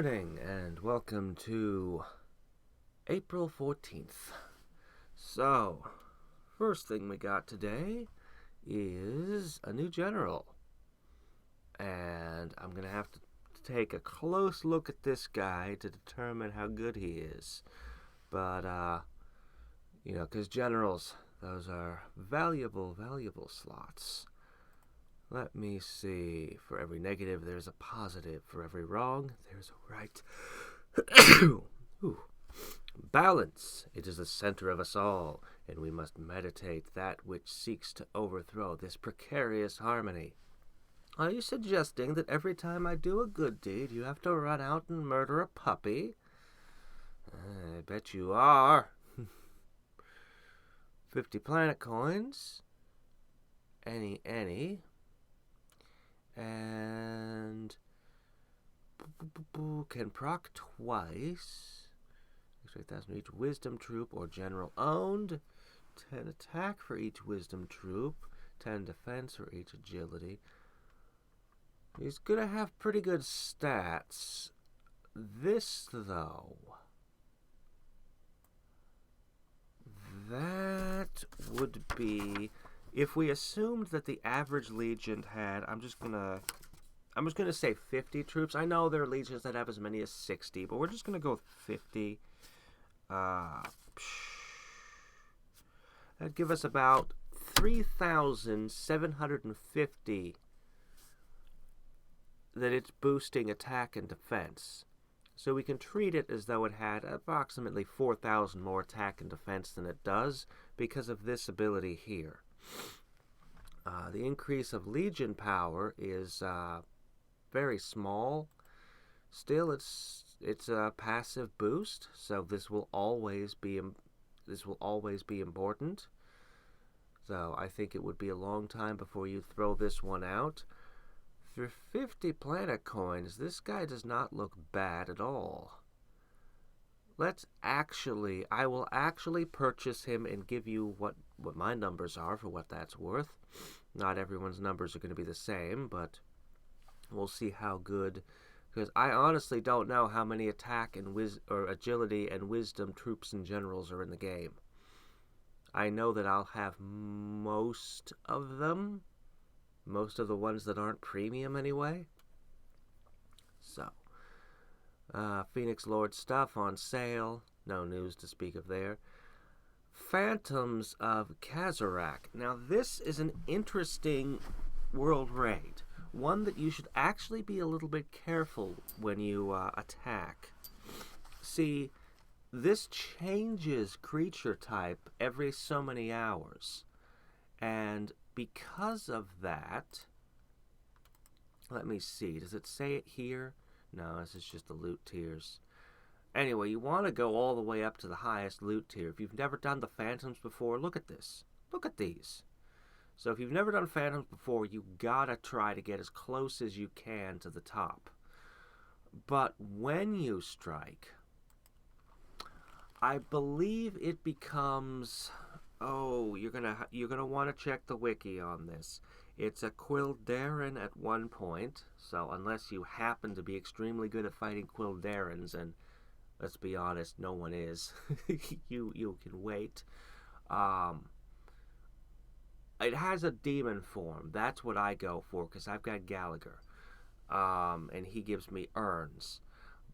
morning and welcome to April 14th. So, first thing we got today is a new general. And I'm going to have to take a close look at this guy to determine how good he is. But, because generals, those are valuable slots. Let me see. For every negative, there's a positive. For every wrong, there's a right. Ooh. Balance. It is the center of us all, and we must meditate that which seeks to overthrow this precarious harmony. Are you suggesting that every time I do a good deed, you have to run out and murder a puppy? I bet you are. 50 planet coins. Any. And can proc twice. Extra 8,000 for each wisdom troop or general owned. 10 attack for each wisdom troop. 10 defense for each agility. He's gonna have pretty good stats. This, though, that would be, if we assumed that the average legion had, I'm just gonna say 50 troops. I know there are legions that have as many as 60, but we're just gonna go with 50. That'd give us about 3,750 that it's boosting attack and defense. So we can treat it as though it had approximately 4,000 more attack and defense than it does because of this ability here. The increase of legion power is very small. Still, it's a passive boost, so this will always be important. So I think it would be a long time before you throw this one out. For 50 planet coins, this guy does not look bad at all. I will actually purchase him and give you what my numbers are for what that's worth. Not everyone's numbers are going to be the same, but we'll see how good, because I honestly don't know how many attack and agility and wisdom troops and generals are in the game. I know that I'll have most of them. Most of the ones that aren't premium anyway. So, Phoenix Lord stuff on sale. No news to speak of there. Phantoms of Kazarak. Now, this is an interesting world raid. One that you should actually be a little bit careful when you attack. See, this changes creature type every so many hours. And because of that, let me see, does it say it here? No, this is just the loot tiers. Anyway, you want to go all the way up to the highest loot tier. If you've never done the Phantoms before, look at this. Look at these. So if you've never done Phantoms before, you gotta try to get as close as you can to the top. But when you strike, I believe it becomes... Oh, you're gonna want to check the wiki on this. It's a Quildaran at one point, so unless you happen to be extremely good at fighting Quildarans, and let's be honest, no one is, you can wait. It has a demon form. That's what I go for, because I've got Gallagher, and he gives me urns.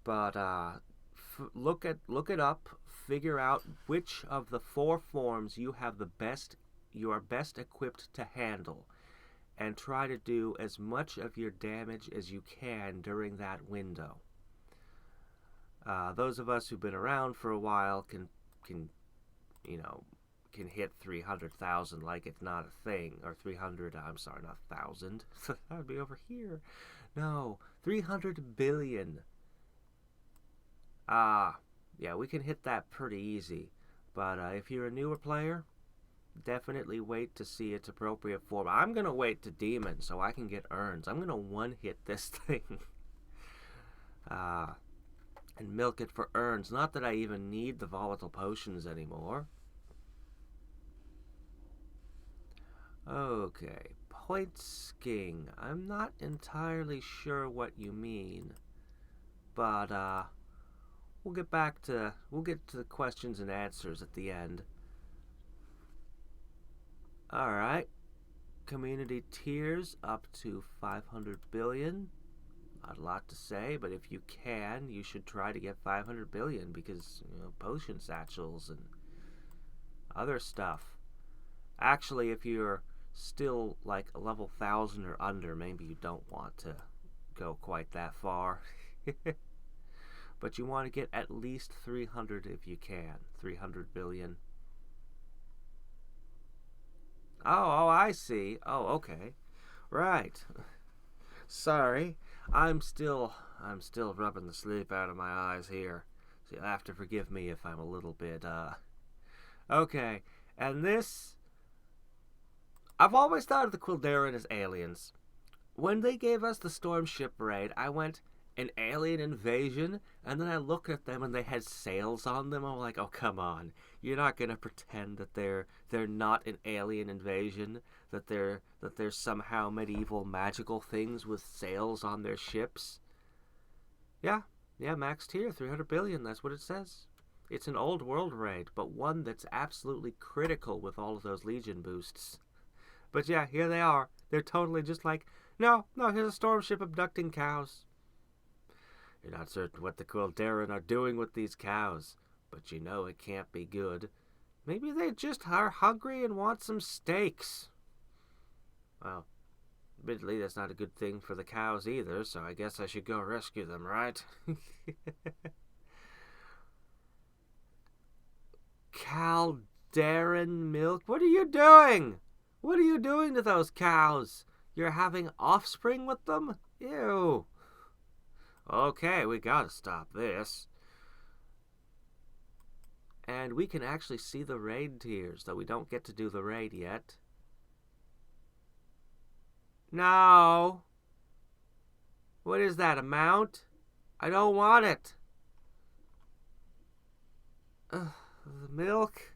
But look it up. Figure out which of the 4 forms you are best equipped to handle, and try to do as much of your damage as you can during that window. Those of us who've been around for a while can hit 300,000 like it's not a thing, or 300. I'm sorry, not 1,000. That would be over here. No, 300 billion. Yeah, we can hit that pretty easy. But if you're a newer player, definitely wait to see its appropriate form. I'm going to wait to Demon so I can get urns. I'm going to one-hit this thing. And milk it for urns. Not that I even need the volatile potions anymore. Okay, point skiing. I'm not entirely sure what you mean. But we'll get to the questions and answers at the end. All right. Community tiers up to 500 billion. Not a lot to say, but if you can, you should try to get 500 billion because, potion satchels and other stuff. Actually, if you're still like a level 1000 or under, maybe you don't want to go quite that far. But you want to get at least 300 if you can. 300 billion. Oh, I see. Oh, okay. Right. Sorry. I'm still rubbing the sleep out of my eyes here. So you'll have to forgive me if I'm a little bit, Okay. And this... I've always thought of the Quildaran as aliens. When they gave us the Storm Ship raid, I went, an alien invasion? And then I looked at them and they had sails on them. I'm like, oh, come on. You're not going to pretend that they're not an alien invasion? That they're somehow medieval magical things with sails on their ships? Yeah, max tier, 300 billion, that's what it says. It's an old world raid, but one that's absolutely critical with all of those Legion boosts. But yeah, here they are. They're totally just like, no, here's a storm ship abducting cows. You're not certain what the Quildaran are doing with these cows, but you know it can't be good. Maybe they just are hungry and want some steaks. Well, admittedly, that's not a good thing for the cows either, so I guess I should go rescue them, right? Quildaran milk? What are you doing? What are you doing to those cows? You're having offspring with them? Ew. Okay, we gotta stop this. And we can actually see the raid tiers, though we don't get to do the raid yet. No. What is that, a mount? I don't want it. The milk?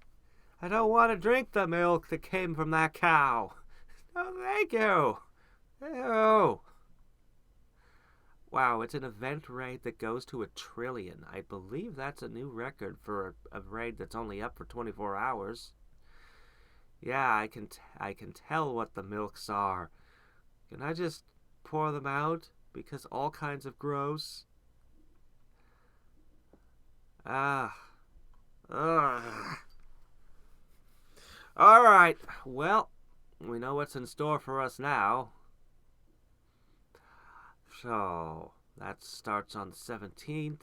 I don't want to drink the milk that came from that cow. No, thank you. Ew. Wow, it's an event raid that goes to 1 trillion. I believe that's a new record for a raid that's only up for 24 hours. Yeah, I can tell what the milks are. Can I just pour them out? Because all kinds of gross. Ugh. Alright, well, we know what's in store for us now. So, that starts on the 17th.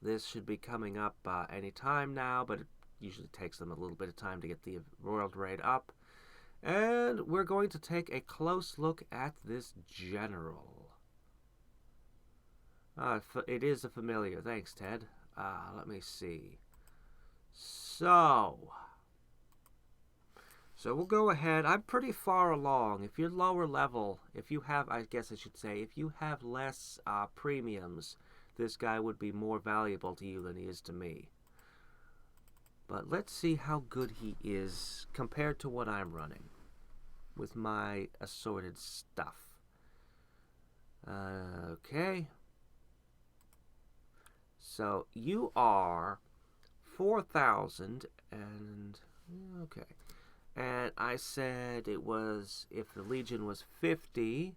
This should be coming up any time now, but it usually takes them a little bit of time to get the World Raid up. And we're going to take a close look at this general. It is a familiar. Thanks, Ted. Let me see. So we'll go ahead. I'm pretty far along. If you're lower level, if you have, I guess I should say, if you have less premiums, this guy would be more valuable to you than he is to me. But let's see how good he is compared to what I'm running with my assorted stuff. Okay. So you are 4,000 and... okay. And I said it was, if the Legion was 50...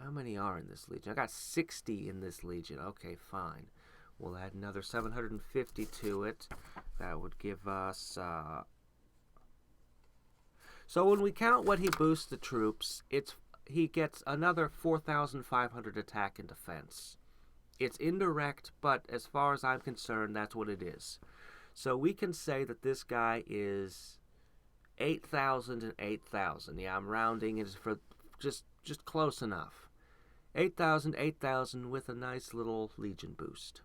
how many are in this Legion? I got 60 in this Legion. Okay, fine. We'll add another 750 to it. That would give us... So when we count what he boosts the troops, he gets another 4,500 attack and defense. It's indirect, but as far as I'm concerned, that's what it is. So we can say that this guy is 8,000 and 8,000. Yeah, I'm rounding it for just close enough. 8,000, 8,000 with a nice little Legion boost.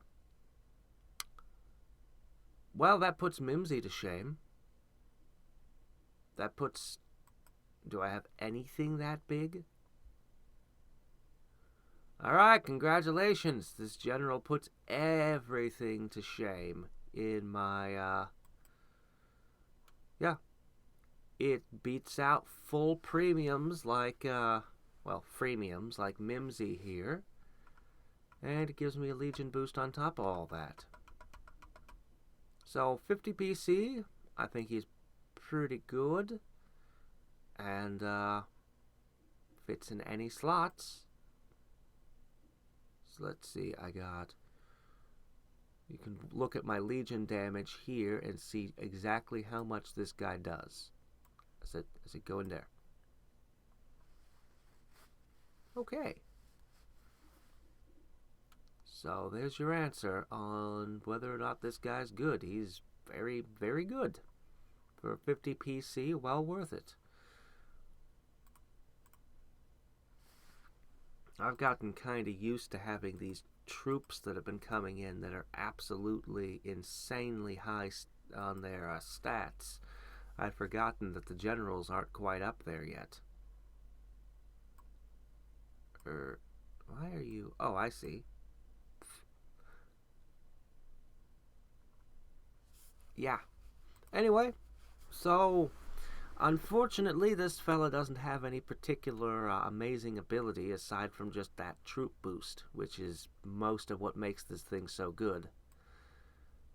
Well, that puts Mimsy to shame. That puts... do I have anything that big? Alright, congratulations. This general puts everything to shame in my, yeah. It beats out full premiums like well, freemiums like Mimsy here. And it gives me a Legion boost on top of all that. So 50 PC, I think he's pretty good. And fits in any slots. So let's see, you can look at my Legion damage here and see exactly how much this guy does. As it go in there. Okay. So there's your answer on whether or not this guy's good. He's very, very good. For 50 PC, well worth it. I've gotten kind of used to having these troops that have been coming in that are absolutely insanely high on their stats. I'd forgotten that the generals aren't quite up there yet. Why are you... Oh, I see. Yeah. Anyway, so unfortunately this fella doesn't have any particular amazing ability aside from just that troop boost, which is most of what makes this thing so good.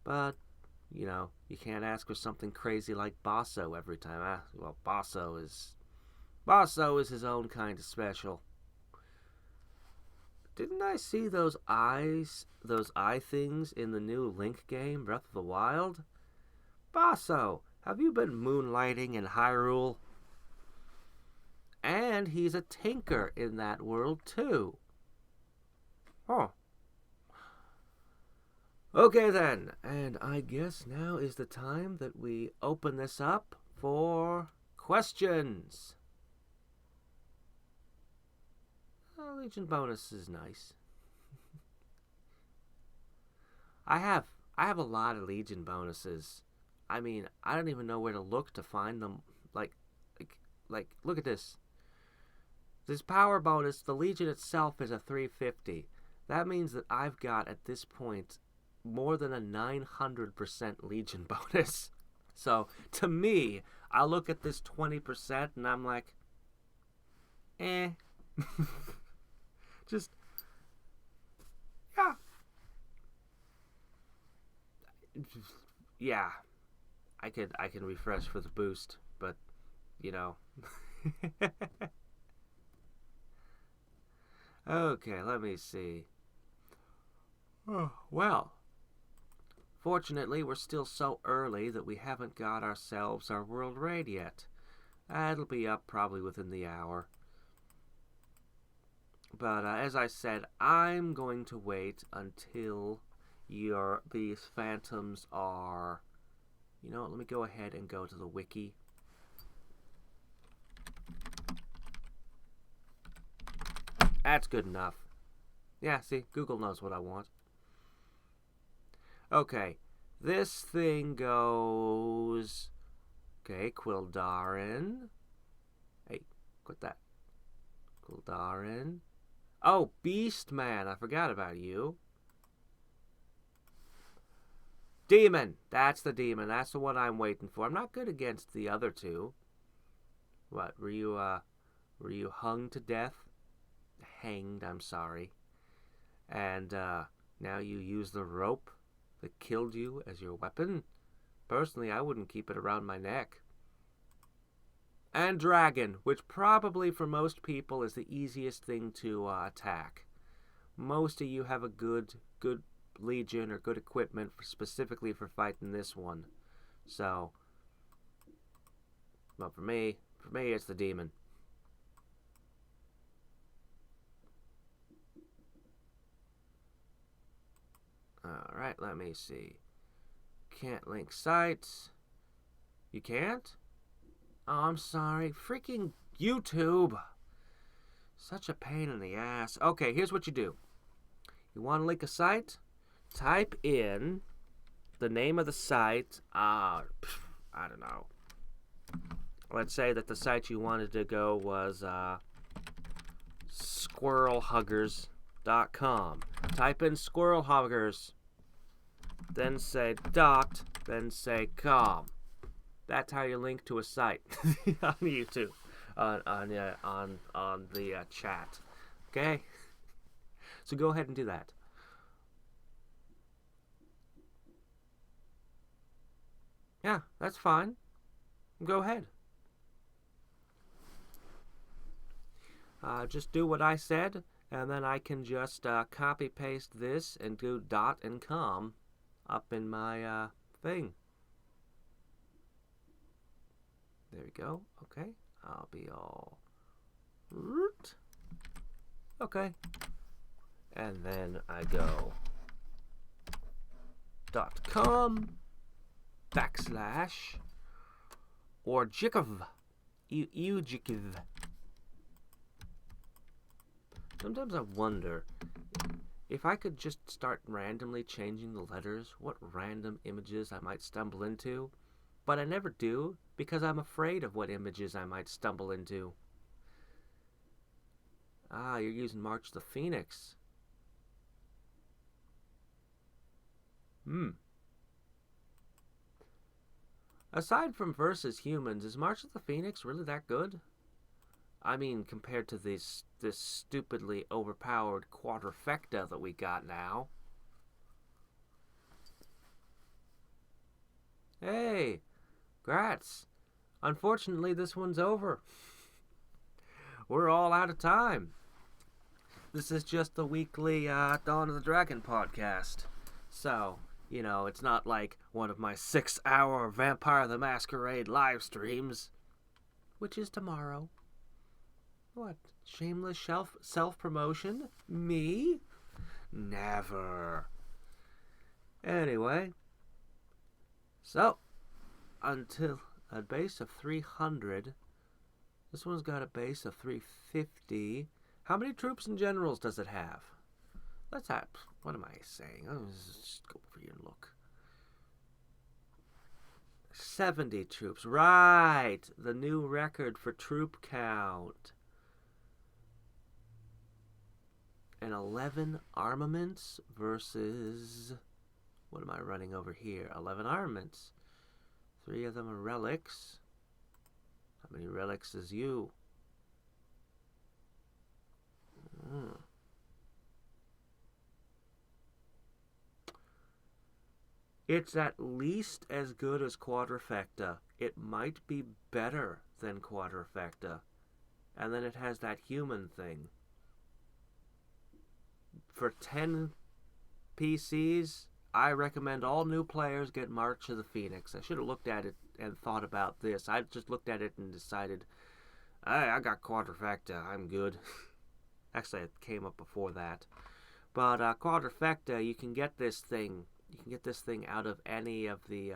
But, you know, you can't ask for something crazy like Basso every time. Well, Basso is his own kind of special. Didn't I see those eye things in the new Link game, Breath of the Wild? Basso, have you been moonlighting in Hyrule? And he's a tinker in that world, too. Huh. Okay, then. And I guess now is the time that we open this up for questions. Legion bonus is nice. I have a lot of Legion bonuses. I mean, I don't even know where to look to find them. Like, look at this. This power bonus, the Legion itself is a 350. That means that I've got, at this point, more than a 900% Legion bonus. So, to me, I look at this 20% and I'm like, eh. Just, yeah. Yeah. I can refresh for the boost, but, you know. Okay, let me see. Oh, well, fortunately, we're still so early that we haven't got ourselves our world raid yet. It'll be up probably within the hour. But as I said, I'm going to wait until these phantoms are... You know what, let me go ahead and go to the wiki. That's good enough. Yeah, see, Google knows what I want. Okay, this thing goes... Okay, Quildarin. Hey, quit that. Quildarin. Oh, Beastman, I forgot about you. Demon! That's the demon. That's the one I'm waiting for. I'm not good against the other two. What, were you hung to death? Hanged, I'm sorry. And, now you use the rope that killed you as your weapon? Personally, I wouldn't keep it around my neck. And dragon, which probably for most people is the easiest thing to attack. Most of you have a good Legion or good equipment specifically for fighting this one. So, well, for me it's the demon. Alright, let me see. Can't link sites. You can't? Oh, I'm sorry. Freaking YouTube. Such a pain in the ass. Okay, here's what you do. You want to link a site? Type in the name of the site. I don't know. Let's say that the site you wanted to go was squirrelhuggers.com. Type in squirrelhuggers. Then say dot. Then say com. That's how you link to a site on YouTube. on the chat. Okay, so go ahead and do that. Yeah, that's fine. Go ahead. Just do what I said, and then I can just copy paste this and do dot and com up in my thing. There we go. Okay, I'll be all root. Okay, and then I go .com / or Jikov. Ujikov. Sometimes I wonder if I could just start randomly changing the letters, what random images I might stumble into. But I never do, because I'm afraid of what images I might stumble into. Ah, you're using March the Phoenix. Aside from versus humans, is March of the Phoenix really that good? I mean, compared to this stupidly overpowered quadrifecta that we got now. Hey, grats. Unfortunately, this one's over. We're all out of time. This is just the weekly Dawn of the Dragon podcast. So, you know, it's not like one of my 6-hour Vampire the Masquerade live streams, which is tomorrow. What? Shameless self-promotion? Me? Never. Anyway. So, until a base of 300. This one's got a base of 350. How many troops and generals does it have? Let's have... What am I saying? Let's just go over here and look. 70 troops. Right! The new record for troop count. And 11 armaments versus... What am I running over here? 11 armaments. 3 of them are relics. How many relics is you? It's at least as good as quadrifecta. It might be better than quadrifecta. And then it has that human thing. For 10 PCs, I recommend all new players get March of the Phoenix. I should have looked at it and thought about this. I just looked at it and decided, I got quadrifecta. I'm good. Actually, it came up before that. But quadrifecta, you can get this thing. You can get this thing out of any of the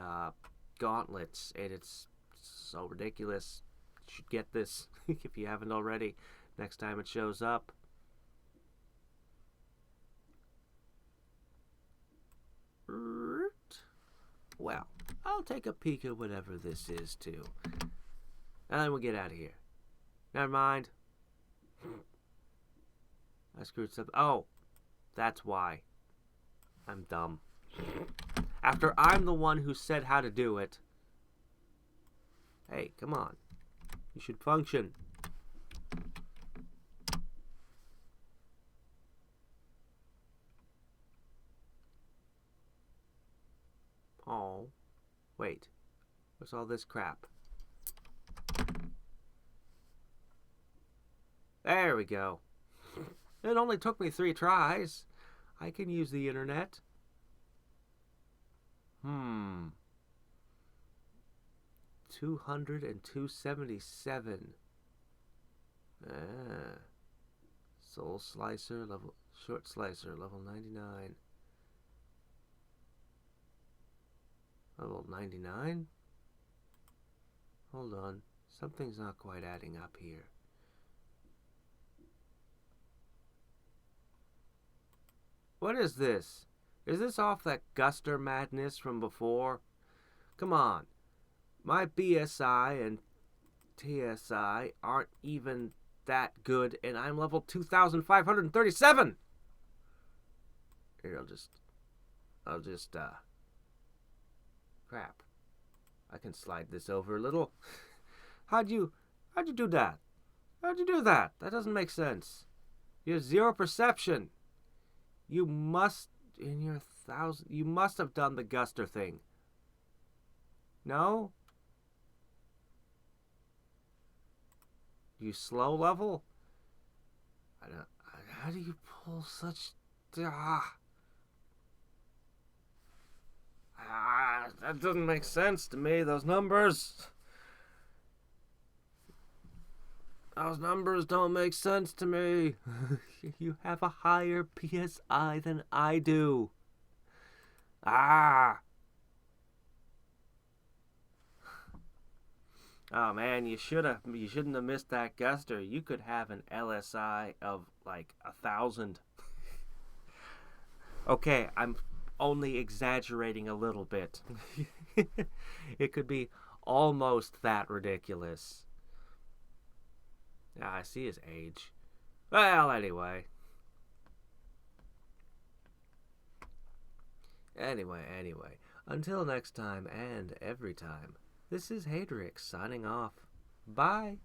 gauntlets, and it's so ridiculous. You should get this if you haven't already. Next time it shows up. Well, I'll take a peek at whatever this is, too. And then we'll get out of here. Never mind. I screwed something. Oh, that's why. I'm dumb. After I'm the one who said how to do it. Hey, come on. You should function. Oh, wait. What's all this crap? There we go. It only took me 3 tries. I can use the internet. 200 and 277. Soul Slicer, Short Slicer, level 99. Level 99? Hold on. Something's not quite adding up here. What is this? Is this off that Guster madness from before? Come on. My BSI and TSI aren't even that good, and I'm level 2,537! Here, I'll just, crap. I can slide this over a little. How'd you do that? How'd you do that? That doesn't make sense. You have zero perception. You must, in your you must have done the Guster thing. No? You slow level? I don't, how do you pull such... that doesn't make sense to me, those numbers. Those numbers don't make sense to me. You have a higher PSI than I do. Ah! Oh man, you shouldn't have missed that Guster. You could have an LSI of like 1,000. Okay, I'm only exaggerating a little bit. It could be almost that ridiculous. I see his age. Well, anyway. Anyway. Until next time and every time, this is Hadriex signing off. Bye.